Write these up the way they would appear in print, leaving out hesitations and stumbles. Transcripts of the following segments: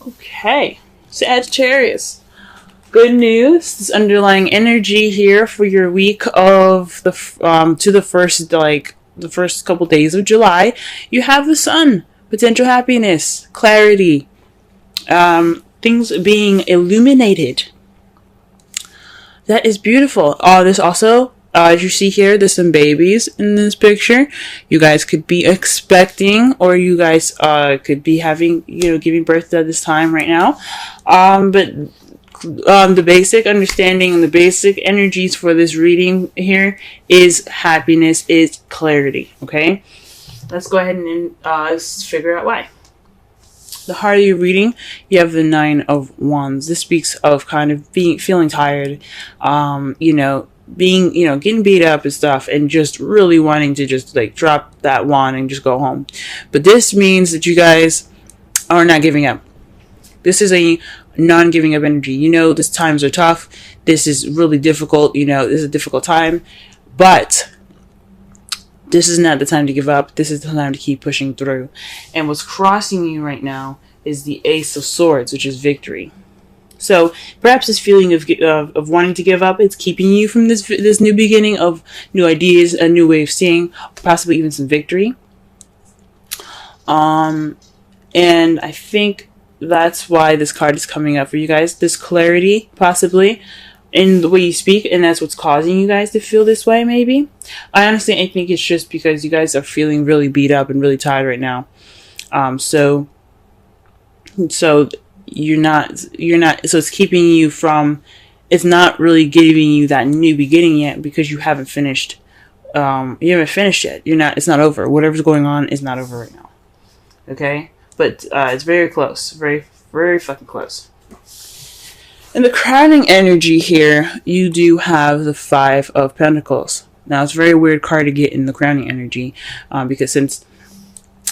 Okay, Sagittarius. Good news. This underlying energy here for your week of the to the first couple days of July. You have the Sun, potential happiness, clarity, things being illuminated. That is beautiful. This also, as you see here, there's some babies in this picture. You guys could be expecting, or you guys could be having, giving birth at this time right now. But the basic understanding and the basic energies for this reading here is happiness, is clarity. Okay, let's go ahead and figure out why. The heart of your reading, you have the Nine of Wands. This speaks of kind of feeling tired, getting beat up and stuff, and just really wanting to just like drop that wand and just go home. But this means that you guys are not giving up. This is a non-giving up energy. These times are tough. This is really difficult. This is a difficult time, but this is not the time to give up. This is the time to keep pushing through. And what's crossing you right now is the Ace of Swords, which is victory. So perhaps this feeling of wanting to give up, it's keeping you from this new beginning of new ideas, a new way of seeing, possibly even some victory. And I think that's why this card is coming up for you guys. This clarity, possibly, in the way you speak, and that's what's causing you guys to feel this way, maybe. I think it's just because you guys are feeling really beat up and really tired right now. So you're not, so it's keeping you from, it's not really giving you that new beginning yet because you haven't finished, yet. It's not over. Whatever's going on is not over right now. Okay? But it's very close. Very, very fucking close. In the crowning energy here, you do have the Five of Pentacles. Now, it's a very weird card to get in the crowning energy, because since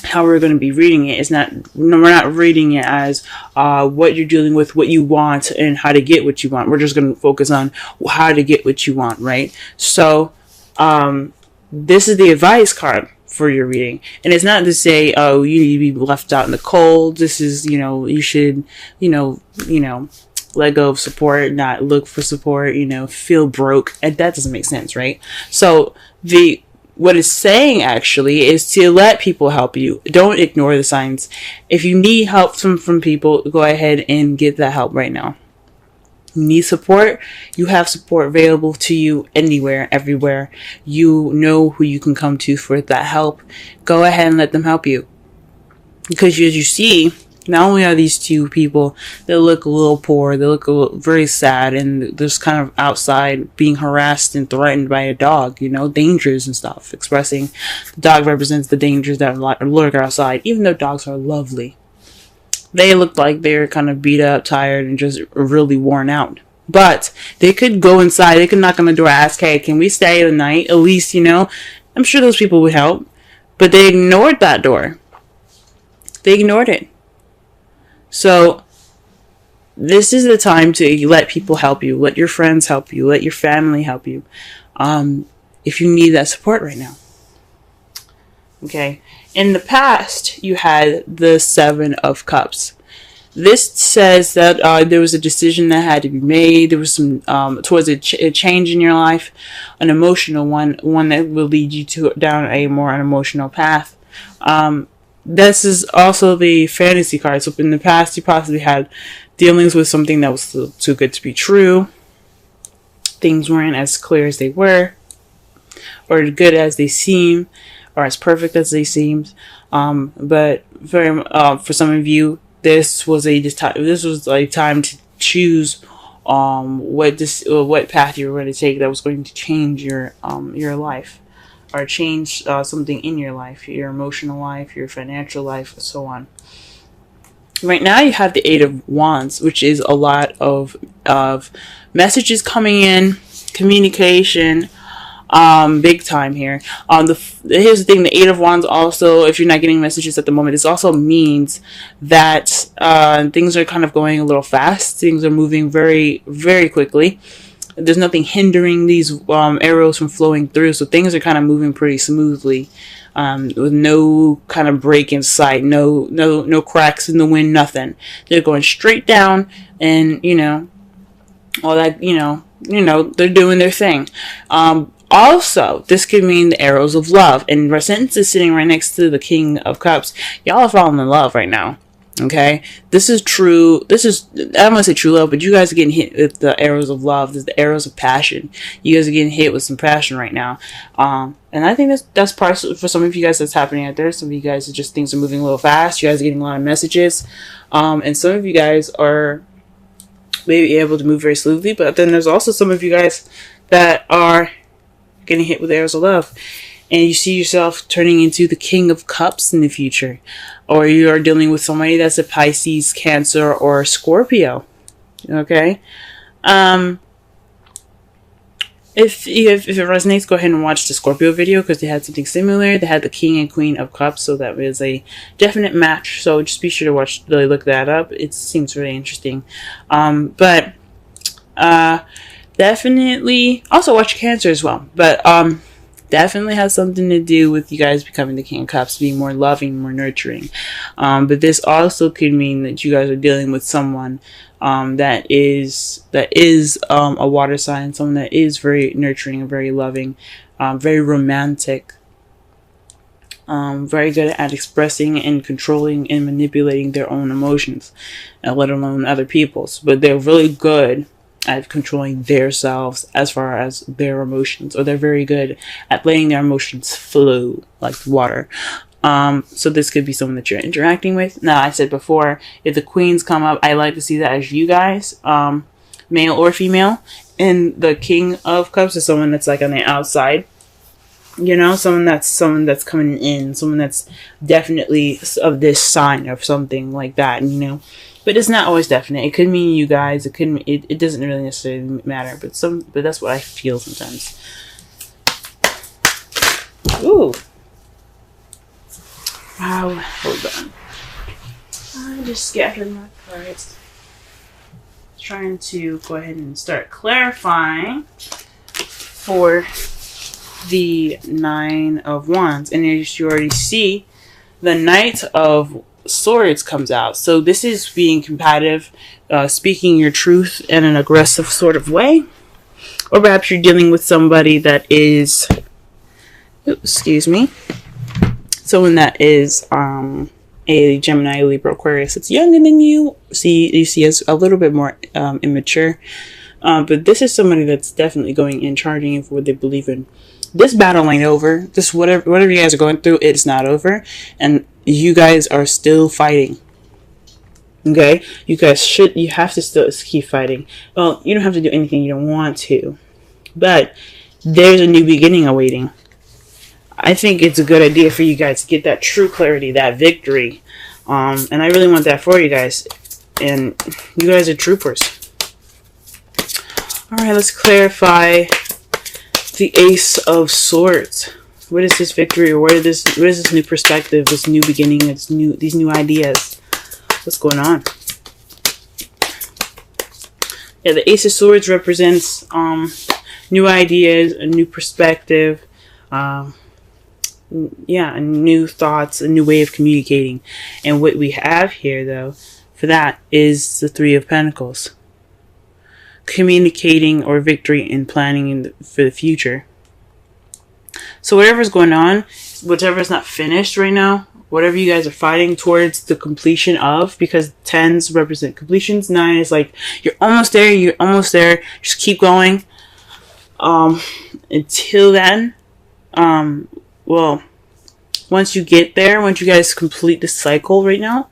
how we're going to be reading it is we're not reading it as what you're dealing with, what you want, and how to get what you want. We're just going to focus on how to get what you want, right? So, this is the advice card for your reading, and it's not to say, oh, you need to be left out in the cold. This is, you should, let go of support, not look for support, feel broke. And that doesn't make sense, right? So what it's saying actually is to let people help you. Don't ignore the signs. If you need help from people, go ahead and get that help right now. You need support. You have support available to you anywhere, everywhere. You know who you can come to for that help. Go ahead and let them help you. Because as you see, not only are these two people that look a little poor, they look very sad, and they're just kind of outside being harassed and threatened by a dog, dangers and stuff, expressing the dog represents the dangers that lurk outside, even though dogs are lovely. They look like they're kind of beat up, tired, and just really worn out. But they could go inside, they could knock on the door, ask, hey, can we stay the night? At least, I'm sure those people would help. But they ignored that door. They ignored it. So, this is the time to let people help you. Let your friends help you. Let your family help you. If you need that support right now. Okay. In the past, you had the Seven of Cups. This says that there was a decision that had to be made. There was some towards a change in your life, an emotional one that will lead you down a more unemotional path. This is also the fantasy card. So in the past, you possibly had dealings with something that was too good to be true. Things weren't as clear as they were, or good as they seem, or as perfect as they seemed. But for some of you, this was a time to choose what path you were going to take that was going to change your life. Or change something in your life, your emotional life, your financial life, and so on. Right now you have the Eight of Wands, which is a lot of messages coming in, communication, big time here. Here's the thing, the Eight of Wands also, if you're not getting messages at the moment, this also means that things are kind of going a little fast. Things are moving very, very quickly. There's nothing hindering these arrows from flowing through, so things are kind of moving pretty smoothly. with no kind of break in sight, no cracks in the wind, nothing. They're going straight down, and all that, they're doing their thing. Also, this could mean the arrows of love, and since it's sitting right next to the King of Cups, y'all are falling in love right now. Okay, this is true. I don't want to say true love, but you guys are getting hit with the arrows of love. There's the arrows of passion. You guys are getting hit with some passion right now. And I think that's part for some of you guys that's happening out there. Some of you guys, things are moving a little fast. You guys are getting a lot of messages. And some of you guys are maybe able to move very smoothly, but then there's also some of you guys that are getting hit with arrows of love. And you see yourself turning into the King of Cups in the future. Or you are dealing with somebody that's a Pisces, Cancer, or Scorpio. Okay? If it resonates, go ahead and watch the Scorpio video, because they had something similar. They had the King and Queen of Cups, so that was a definite match. So just be sure to really look that up. It seems really interesting. But definitely also watch Cancer as well. But definitely has something to do with you guys becoming the King of Cups, being more loving, more nurturing. But this also could mean that you guys are dealing with someone that is a water sign, someone that is very nurturing and very loving, very romantic, very good at expressing and controlling and manipulating their own emotions, let alone other people's. But they're really good at controlling themselves as far as their emotions, or they're very good at letting their emotions flow like water. So this could be someone that you're interacting with. Now, I said before, if the queens come up, I like to see that as you guys, male or female. And the King of Cups is someone that's like on the outside, someone that's coming in, someone that's definitely of this sign or something like that, But it's not always definite. It could mean you guys. It could. It doesn't really necessarily matter. But that's what I feel sometimes. Ooh. Wow. Hold on. I just scattered my cards. Trying to go ahead and start clarifying for the Nine of Wands, and as you already see, the Knight of Swords comes out. So this is being combative, speaking your truth in an aggressive sort of way, or perhaps you're dealing with somebody that is, someone that is a Gemini, Libra, Aquarius. It's younger than you. You see as a little bit more immature, but this is somebody that's definitely going in, charging in for what they believe in. This battle ain't over. This whatever you guys are going through, it's not over, and you guys are still fighting. Okay, you have to still keep fighting. Well, you don't have to do anything you don't want to, but there's a new beginning awaiting. I think it's a good idea for you guys to get that true clarity, that victory, and I really want that for you guys. And you guys are troopers. All right, let's clarify the Ace of Swords. What is this victory, or what is this new perspective, this new beginning, these new ideas? What's going on? Yeah, the Ace of Swords represents new ideas, a new perspective, new thoughts, a new way of communicating. And what we have here, though, for that is the Three of Pentacles. Communicating or victory and planning for the future. So whatever's going on, whatever's not finished right now, whatever you guys are fighting towards the completion of, because 10s represent completions, 9 is like you're almost there, just keep going. Until then, well, once you get there, once you guys complete the cycle right now,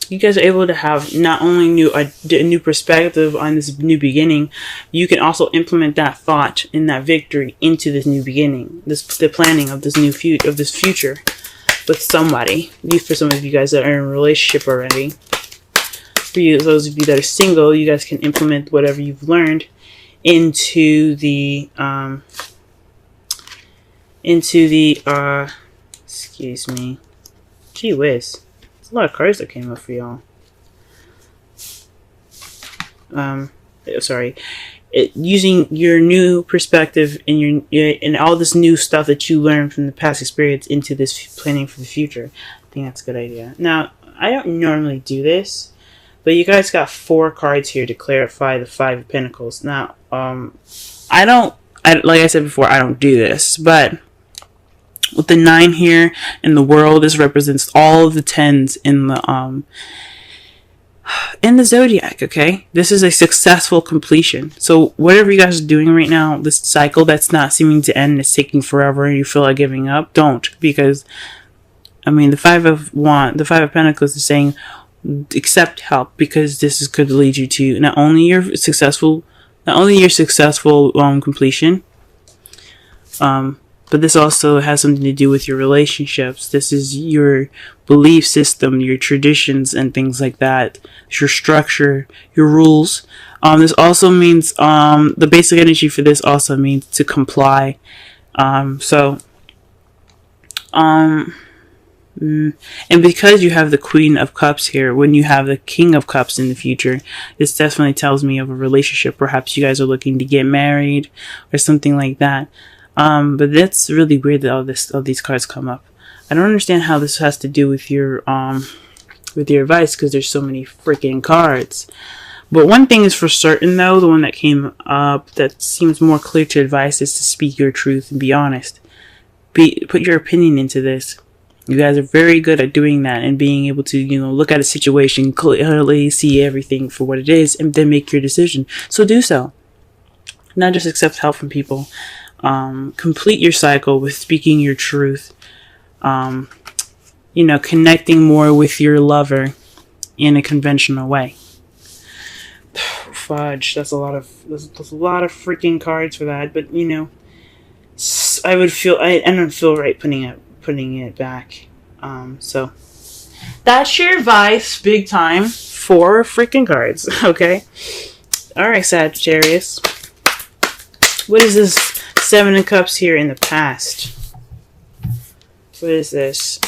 you guys are able to have not only a new perspective on this new beginning, you can also implement that thought and that victory into this new beginning, the planning of this future with somebody. For some of you guys that are in a relationship already, for you, those of you that are single, you guys can implement whatever you've learned into the excuse me, gee whiz. There's a lot of cards that came up for y'all. Sorry. using your new perspective and and all this new stuff that you learned from the past experience into this planning for the future. I think that's a good idea. Now, I don't normally do this, but you guys got 4 cards here to clarify the 5 of Pentacles. Now, like I said before, I don't do this, but with the 9 here in the world, this represents all of the 10s in the zodiac. Okay, this is a successful completion. So whatever you guys are doing right now, this cycle that's not seeming to end, it's taking forever, and you feel like giving up, don't, because I mean the 5 of Pentacles is saying accept help, because this could lead you to not only your successful completion, but this also has something to do with your relationships. This is your belief system, your traditions, and things like that. Your structure, your rules. This also means the basic energy for this also means to comply. And because you have the Queen of Cups here, when you have the King of Cups in the future, this definitely tells me of a relationship. Perhaps you guys are looking to get married or something like that. But that's really weird that all these cards come up. I don't understand how this has to do with your advice, because there's so many freaking cards. But one thing is for certain, though, the one that came up that seems more clear to advice is to speak your truth and be honest. Put your opinion into this. You guys are very good at doing that and being able to, look at a situation clearly, see everything for what it is, and then make your decision. So do so. Not just accept help from people. Complete your cycle with speaking your truth. Connecting more with your lover in a conventional way. Fudge, that's a lot of freaking cards for that. But I don't feel right putting it back. So that's your advice, big time, 4 freaking cards. Okay. All right, Sagittarius. What is this 7 of Cups here in the past? What is this?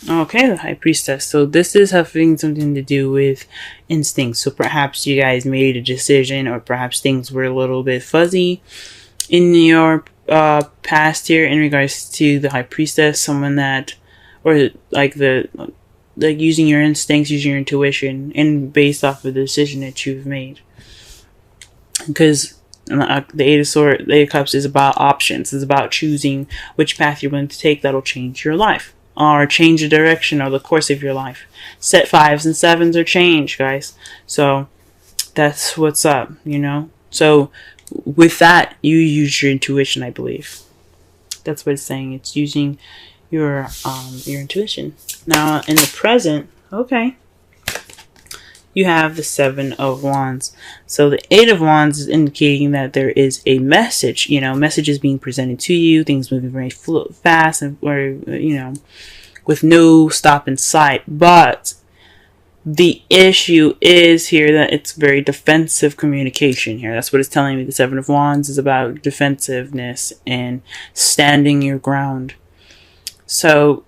Okay, the High Priestess. So this is having something to do with instincts. So perhaps you guys made a decision, or perhaps things were a little bit fuzzy in your past here in regards to the High Priestess. Someone that, or like using your instincts, using your intuition, and based off of the decision that you've made. Because the Eight of Cups is about options. It's about choosing which path you're going to take that'll change your life, or change the direction or the course of your life. Set 5s and 7s are change, guys. So that's what's up, So with that, you use your intuition, I believe. That's what it's saying. It's using your intuition. Now in the present, okay, you have the 7 of Wands. So the 8 of Wands is indicating that there is a message, messages being presented to you, things moving very fast, and with no stop in sight. But the issue is here that it's very defensive communication here. That's what it's telling me. The 7 of Wands is about defensiveness and standing your ground. So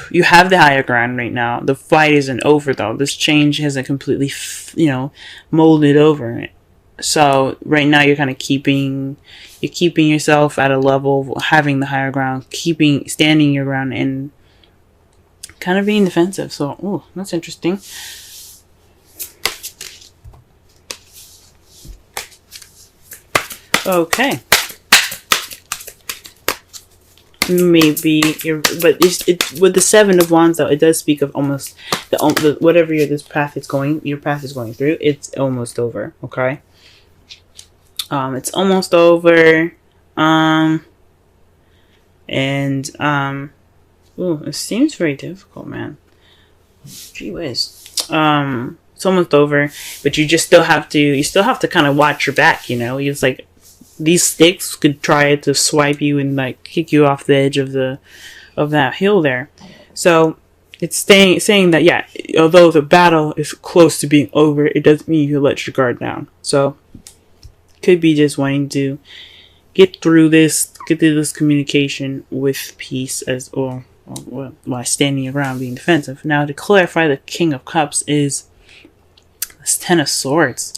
you have the higher ground right now. The fight isn't over, though. This change hasn't completely, molded over. So right now you're kind of keeping yourself at a level of having the higher ground, standing your ground, and kind of being defensive. So, that's interesting. Okay. Maybe but it's with the 7 of Wands, though, it does speak of almost whatever your path is going through. It's almost over. Okay. It's almost over. It seems very difficult, man. Gee whiz. It's almost over, but you still have to kind of watch your back. It's like these sticks could try to swipe you and kick you off the edge of that hill there. So It's saying that, yeah, although the battle is close to being over, it doesn't mean you let your guard down. So, could be just wanting to get through this communication with peace as or while standing around being defensive. Now, to clarify, the King of Cups is this Ten of Swords.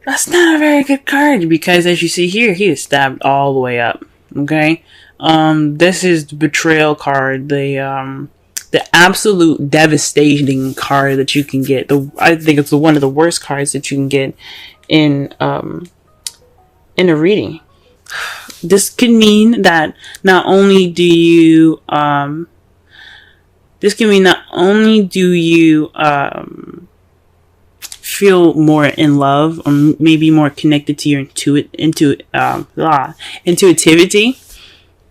That's not a very good card because, as you see here, he is stabbed all the way up. Okay, this is the betrayal card. The absolute devastating card that you can get. I think it's one of the worst cards that you can get in a reading. This could mean that not only do you feel more in love, or maybe more connected to your intuitivity.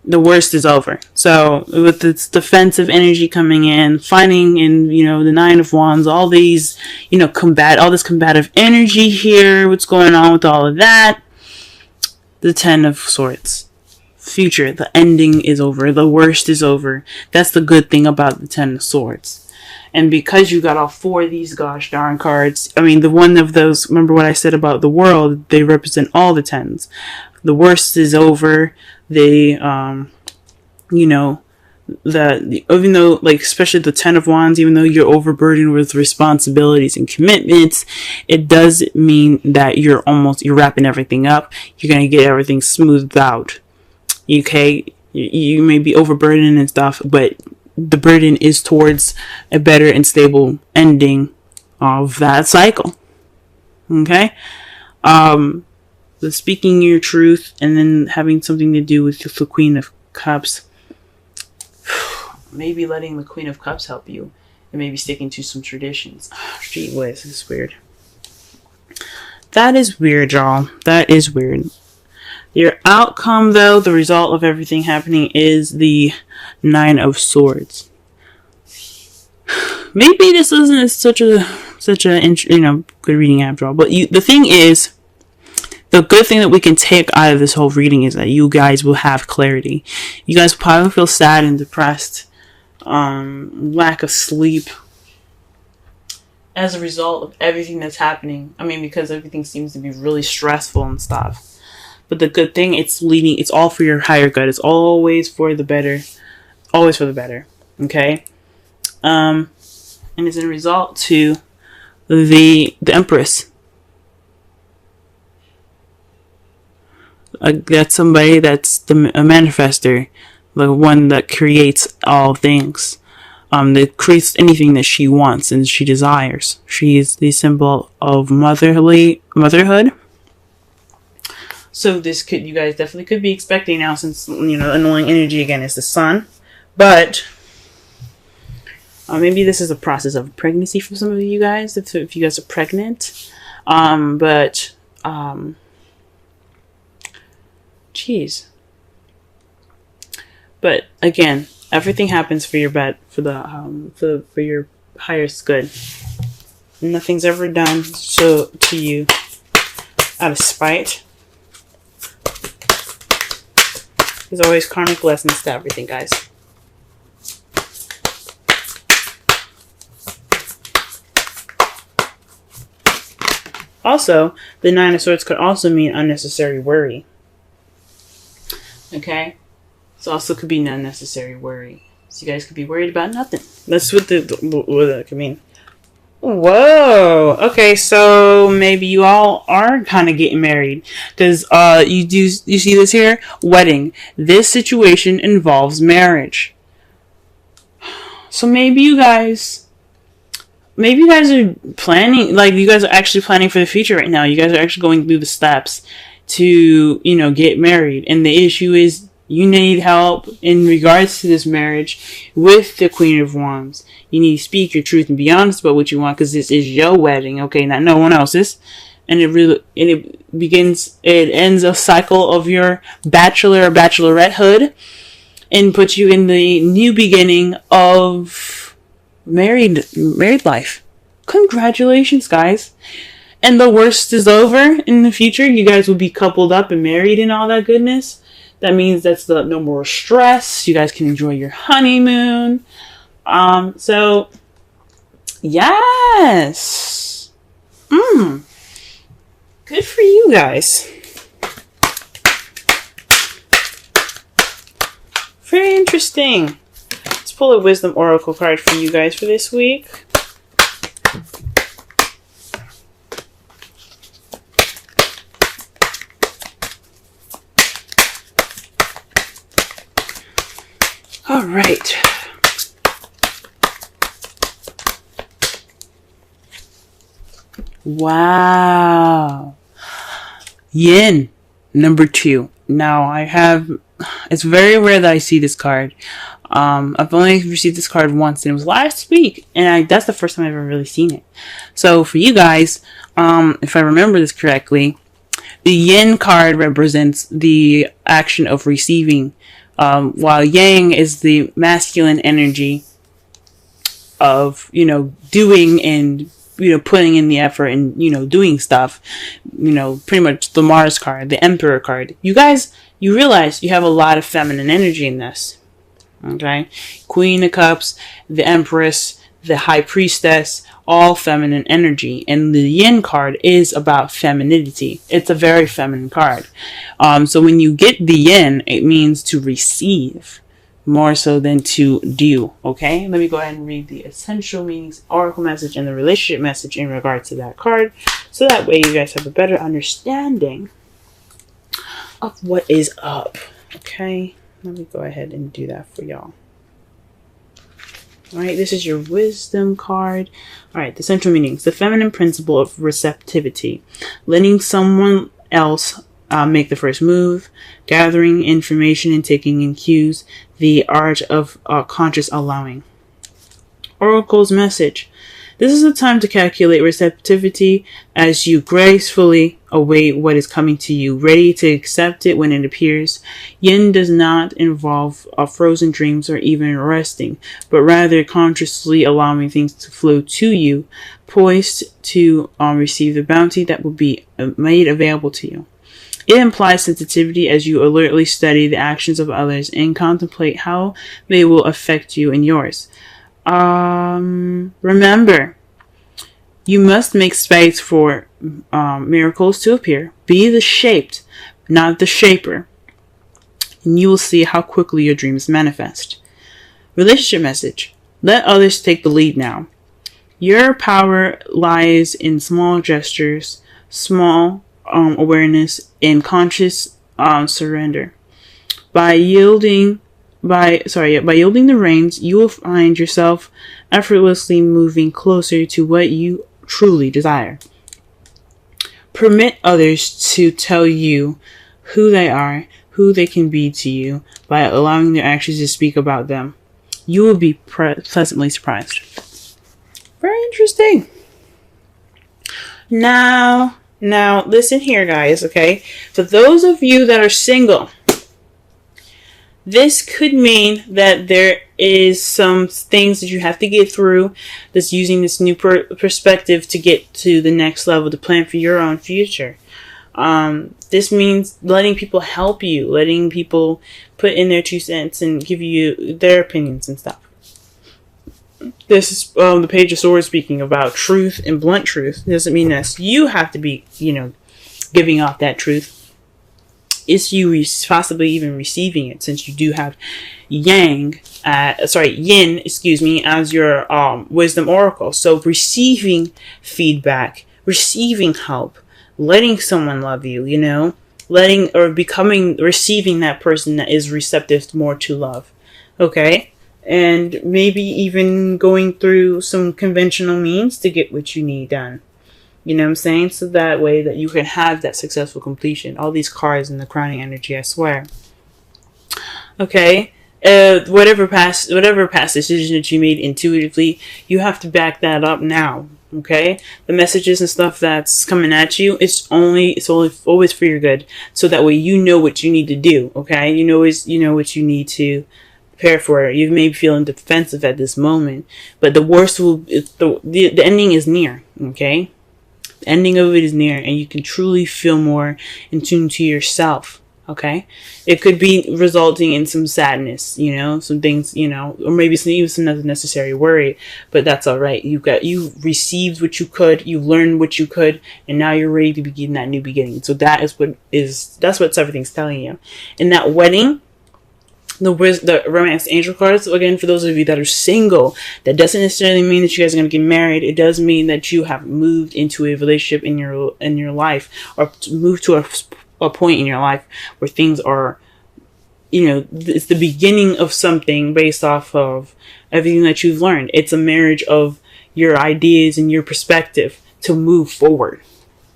The worst is over. So with this defensive energy coming in, finding in, the Nine of Wands, all these, all this combative energy here, what's going on with all of that? The Ten of Swords. Future, the ending is over. The worst is over. That's the good thing about the Ten of Swords. And because you got all four of these gosh darn cards, the one of those, remember what I said about the world, they represent all the tens. The worst is over. They, even though, especially the Ten of Wands, even though you're overburdened with responsibilities and commitments, it does mean that you're wrapping everything up. You're going to get everything smoothed out. Okay? You may be overburdened and stuff, but the burden is towards a better and stable ending of that cycle. Okay? The speaking your truth and then having something to do with the Queen of Cups. Maybe letting the Queen of Cups help you. And maybe sticking to some traditions. Oh, gee whiz, this is weird. That is weird, y'all. That is weird. Your outcome, though, the result of everything happening is the Nine of Swords. Maybe this isn't such a good reading after all. But the thing is, the good thing that we can take out of this whole reading is that you guys will have clarity. You guys will probably feel sad and depressed, lack of sleep, as a result of everything that's happening. Because everything seems to be really stressful and stuff. But the good thing, it's all for your higher good. It's always for the better. Always for the better. Okay? And it's a result to the Empress. That's somebody that's a manifester. The one that creates all things. That creates anything that she wants and she desires. She is the symbol of motherhood. So you guys definitely could be expecting now, since, annoying energy again is the Sun. But maybe this is a process of pregnancy for some of you guys, if you guys are pregnant. Jeez. But again, everything happens for your for your highest good. Nothing's ever done to you out of spite. There's always karmic lessons to everything, guys. Also, the Nine of Swords could also mean unnecessary worry. Okay? It also could be unnecessary worry. So you guys could be worried about nothing. That's what that could mean. Whoa. Okay, so maybe you all are kind of getting married. Because you see this here? Wedding. This situation involves marriage. So maybe you guys are planning, you guys are actually planning for the future right now. You guys are actually going through the steps to, get married. And the issue is you need help in regards to this marriage with the Queen of Wands. You need to speak your truth and be honest about what you want, because this is your wedding, okay, not no one else's. And it ends a cycle of your bachelor or bachelorettehood and puts you in the new beginning of married life. Congratulations, guys. And the worst is over. In the future, you guys will be coupled up and married and all that goodness. That means that's no more stress. You guys can enjoy your honeymoon. So yes. Good for you guys. Very interesting. Let's pull a wisdom oracle card for you guys for this week. All right. Wow. Yin, number 2. Now, it's very rare that I see this card. I've only received this card once, and it was last week, and that's the first time I've ever really seen it. So, for you guys, if I remember this correctly, the Yin card represents the action of receiving, while Yang is the masculine energy of, doing and, putting in the effort and, doing stuff. Pretty much the Mars card, the Emperor card. You guys, you realize you have a lot of feminine energy in this. Okay? Queen of Cups, the Empress, the High Priestess, all feminine energy. And the Yin card is about femininity. It's a very feminine card. So when you get the Yin, it means to receive more so than to do. Okay? Let me go ahead and read the essential meanings, oracle message, and the relationship message in regards to that card. So that way you guys have a better understanding of what is up. Okay? Let me go ahead and do that for y'all. Alright, this is your wisdom card. Alright, the central meanings. The feminine principle of receptivity. Letting someone else make the first move. Gathering information and taking in cues. The art of conscious allowing. Oracle's message. This is a time to calculate receptivity as you gracefully await what is coming to you, ready to accept it when it appears. Yin does not involve frozen dreams or even resting, but rather consciously allowing things to flow to you, poised to receive the bounty that will be made available to you. It implies sensitivity as you alertly study the actions of others and contemplate how they will affect you and yours. Remember, you must make space for miracles to appear. Be the shaped, not the shaper. And you will see how quickly your dreams manifest. Relationship message. Let others take the lead now. Your power lies in small gestures, small awareness, and conscious surrender. By yielding the reins, you will find yourself effortlessly moving closer to what you truly desire. Permit others to tell you who they are, who they can be to you, by allowing their actions to speak about them. You will be pleasantly surprised. Very interesting. Now, listen here, guys, okay? For those of you that are single, this could mean that there is some things that you have to get through, that's using this new perspective to get to the next level, to plan for your own future. This means letting people help you, letting people put in their 2 cents and give you their opinions and stuff. This is the Page of Swords speaking about truth and blunt truth. It doesn't mean that you have to be, giving off that truth. It's you possibly even receiving it, since you do have Yin, as your wisdom oracle. So receiving feedback, receiving help, letting someone love you, receiving that person that is receptive more to love. Okay? And maybe even going through some conventional means to get what you need done. You know what I'm saying? So that way that you can have that successful completion. All these cards in the crowning energy, I swear. Okay? Whatever past decision that you made intuitively, you have to back that up now. Okay? The messages and stuff that's coming at you, it's always for your good. So that way you know what you need to do. Okay? You know what you need to prepare for. You may be feeling defensive at this moment, but the worst the ending is near. Okay? The ending of it is near, and you can truly feel more in tune to yourself. Okay, it could be resulting in some sadness, some things, or maybe even some unnecessary worry, but that's all right. You received what you could, you learned what you could, and now you're ready to begin that new beginning. So that's what everything's telling you. In that wedding, the romance angel cards, again, for those of you that are single, that doesn't necessarily mean that you guys are going to get married. It does mean that you have moved into a relationship in your life, or moved to a point in your life where things are, it's the beginning of something based off of everything that you've learned. It's a marriage of your ideas and your perspective to move forward.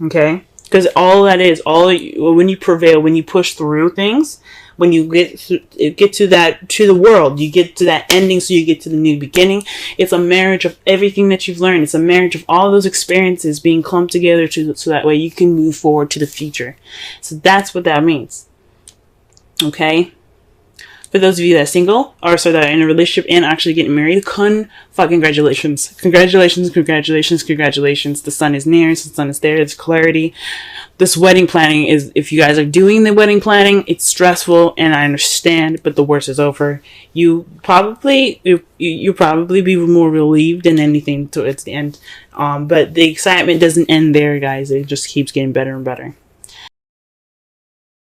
Okay? Because all that is, when you prevail, when you push through things, when you get to the world, you get to that ending, so you get to the new beginning. It's a marriage of everything that you've learned. It's a marriage of all those experiences being clumped together so that way you can move forward to the future. So that's what that means. Okay? For those of you that are single, or that are in a relationship and actually getting married, congratulations. Congratulations. The sun is near, the sun is there, there's clarity. This wedding planning is, if you guys are doing the wedding planning, it's stressful, and I understand, but the worst is over. You probably be more relieved than anything towards the end. But the excitement doesn't end there, guys. It just keeps getting better and better.